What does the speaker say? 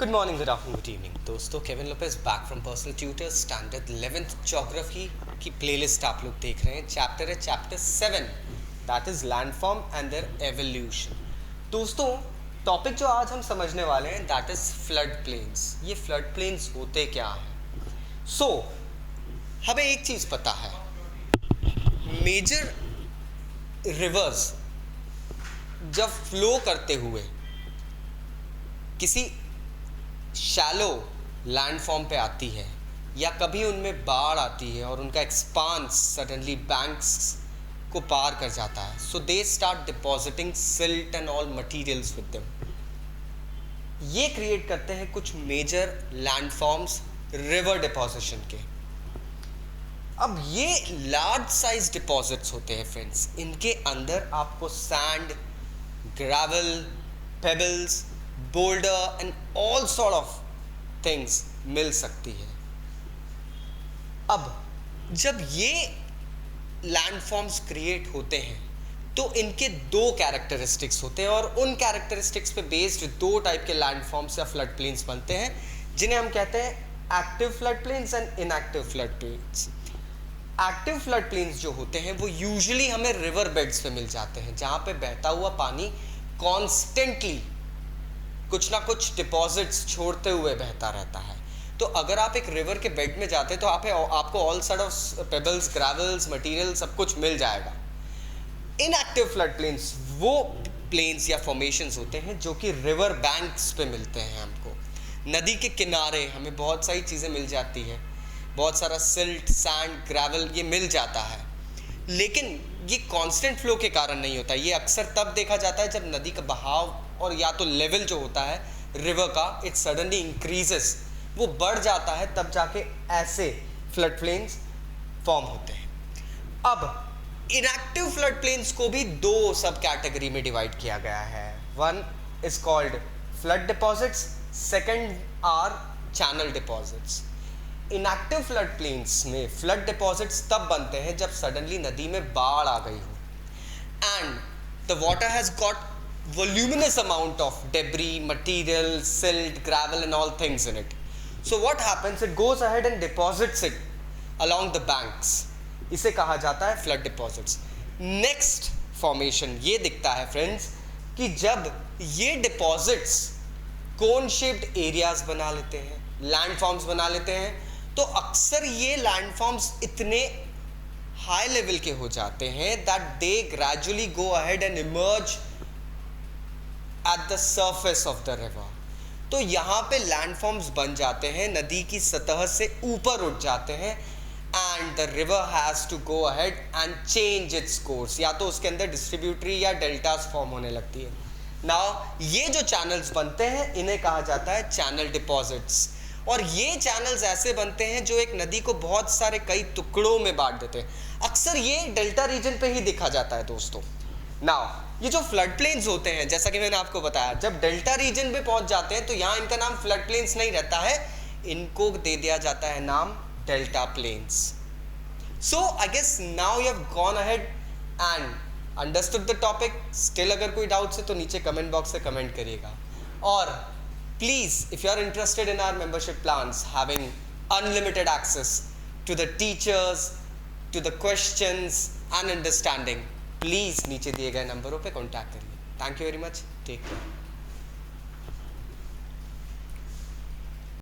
Good morning, good afternoon, good evening दोस्तों। Kevin Lopez back from personal tutor standard 11th geography की playlist आप लोग देख रहे हैं। चैप्टर है chapter 7, that is landform and their evolution. दोस्तों, टॉपिक जो आज हम समझने वाले हैं दैट इज फ्लड प्लेन्स। ये फ्लड प्लेन्स होते क्या हैं? सो हमें एक चीज़ पता है, मेजर रिवर्स जब फ्लो करते हुए किसी शैलो लैंडफॉर्म पे आती है या कभी उनमें बाढ़ आती है और उनका एक्सपांस सडनली बैंक्स को पार कर जाता है, so they start depositing silt and all materials with them. ये क्रिएट करते हैं कुछ मेजर लैंडफॉर्म्स रिवर डिपोजिशन के। अब ये लार्ज साइज डिपॉजिट्स होते हैं फ्रेंड्स, इनके अंदर आपको sand, gravel, pebbles, boulder and all sort of things मिल सकती है। अब जब ये लैंडफॉर्म्स क्रिएट होते हैं तो इनके दो कैरेक्टरिस्टिक्स होते हैं और उन कैरेक्टरिस्टिक्स पे बेस्ड दो टाइप के लैंडफॉर्म्स या फ्लड प्लेन्स बनते हैं, जिन्हें हम कहते हैं active flood plains and inactive flood planes. Active flood plains जो होते हैं वो यूजुअली हमें रिवर बेड्स पे मिल जाते हैं, जहाँ पे बहता हुआ पानी कॉन्स्टेंटली कुछ ना कुछ डिपॉजिट्स छोड़ते हुए बहता रहता है। तो अगर आप एक रिवर के बेड में जाते हैं तो आपको all sort of pebbles, gravels, material सब कुछ मिल जाएगा। इनएक्टिव फ्लड प्लेन्स वो प्लेन्स या फॉर्मेशंस होते हैं जो कि रिवर बैंक्स पे मिलते हैं। हमको नदी के किनारे हमें बहुत सारी चीज़ें मिल जाती है, बहुत सारा सिल्ट, सैंड, ग्रेवल ये मिल जाता है, लेकिन ये कांस्टेंट फ्लो के कारण नहीं होता। ये अक्सर तब देखा जाता है जब नदी का बहाव और या तो लेवल जो होता है रिवर का इट सडनली इंक्रीजेस, वो बढ़ जाता है, तब जाके ऐसे फ्लड प्लेन्स फॉर्म होते हैं। अब इनएक्टिव फ्लड प्लेन्स को भी दो सब कैटेगरी में डिवाइड किया गया है। One is called flood deposits, second our channel deposits. Inactive flood planes में फ्लड डिपॉजिट्स तब बनते हैं जब सडनली नदी में बाढ़ आ गई हो and the water has got voluminous amount of debris, material, silt, gravel and all things in it. So what happens, it goes ahead and deposits it along the banks. इसे कहा जाता है flood deposits. Next formation ये दिखता है friends कि जब ये deposits cone shaped areas बना लेते हैं, landforms बना लेते हैं, तो अक्सर ये landforms इतने high level के हो जाते हैं that they gradually go ahead and emerge at the surface of the river. तो यहाँ पे लैंडफॉर्म्स बन जाते हैं, नदी की सतह से ऊपर उठ जाते हैं and the river has to go ahead and change its course, या तो उसके अंदर डिस्ट्रीब्यूटरी या डेल्टास फॉर्म होने लगती है। नाउ ये जो चैनल्स बनते हैं इन्हें कहा जाता है चैनल डिपॉजिट्स, और ये चैनल्स ऐसे बनते हैं जो एक नदी को बहुत सारे कई टुकड़ों में बांट देते हैं। अक्सर ये डेल्टा रीजन पे ही देखा जाता है दोस्तों। नाउ ये जो फ्लड प्लेन्स होते हैं, जैसा कि मैंने आपको बताया, जब डेल्टा रीजन पे पहुंच जाते हैं तो यहाँ इनका नाम फ्लड प्लेन्स नहीं रहता है, इनको दे दिया जाता है नाम delta plains. So I guess now you have gone ahead and understood the topic. Still अगर कोई डाउट्स है तो नीचे कमेंट बॉक्स से कमेंट करिएगा, और please if you are interested in our membership plans having unlimited access to the teachers, to the questions and understanding, please नीचे दिए गए नंबरों पे कांटेक्ट करिए। Thank you very much, take care.